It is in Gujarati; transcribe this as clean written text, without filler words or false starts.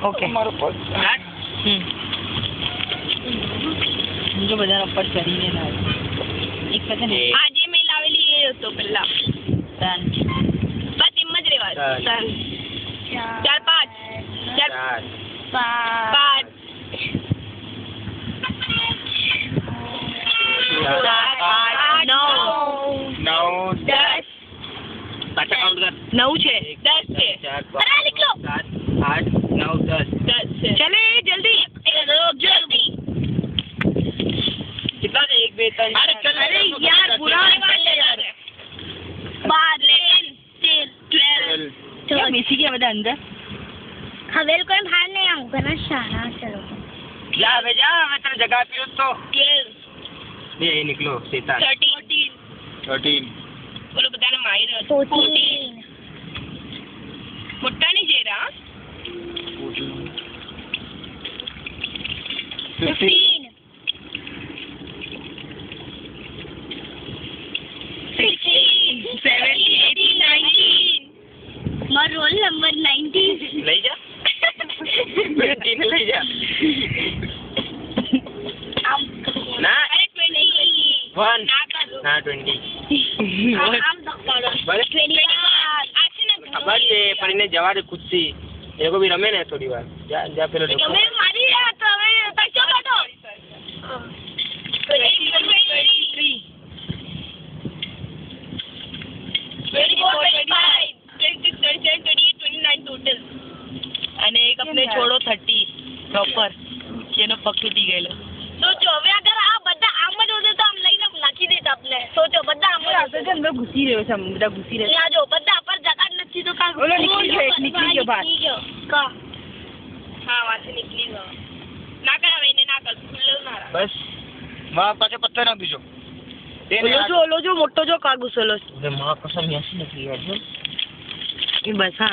ઓકે મારો પગ જો બધા ઉપર ચડીને ના એક સાથે ને આજે મેં લાવેલી એ હતો પેલા તાન બસ એમ જ રેવા ચાલ 4 5 9 છે 10 છે અરે નીકળો 7 8 9 10 છે ચલે જલ્દી જલ્દી कितना है 1 2 3 अरे यार बुरा वाले यार 12 13 क्या બેસી ગયા બધા અંદર હવે કોઈ બહાર નહીં આવું ઘણા શાળા ચલો जा मैं तेरे जगह पे हूं तो 12 ये निकलो सीता 13 બોલો બધાને મારી રહ્યો 14 મોટા નહીં જેરા 15 16 17 18 19 મારો રોલ નંબર 19 ले जा 20 ले जा ना અરે 21 1 ના ना કરો 20 આમ ધક્કાડો બસ 25 આ છે ને ખબર છે પણ એને જવા દે ખુદથી એ લોકો બી રમે ને થોડી વાર જા પેલો તમે મારી રહ્યા તો હવે પૈસો કાઢો 24 અને એક આપણે છોડો 30 પ્રોપર જેનો પગ તૂટી ગયેલો સોચો હવે અગર આ બધા આમ જ હોતે તો આમ લઈને નાખી દેતા આપણે સોચો બધા આમ જ આપણે અંદર ઘૂસી રહ્યો છે બધા ઘૂસી રહ્યા આ જો બધા પર જતા જ નથી તો કા ઓલો નીકળી ગયો, એક નીકળી ગયો બહાર. કા હા વાથી નીકળી ગયો ના કરાવે એને ના કર ખુલ્લો ના રાખ બસ માં પાછો પત્તો ના બીજો ઓલો જો મોટો જો કા ઘૂસેલો છે માં કસમ યાસી નથી યાર એ બસ હા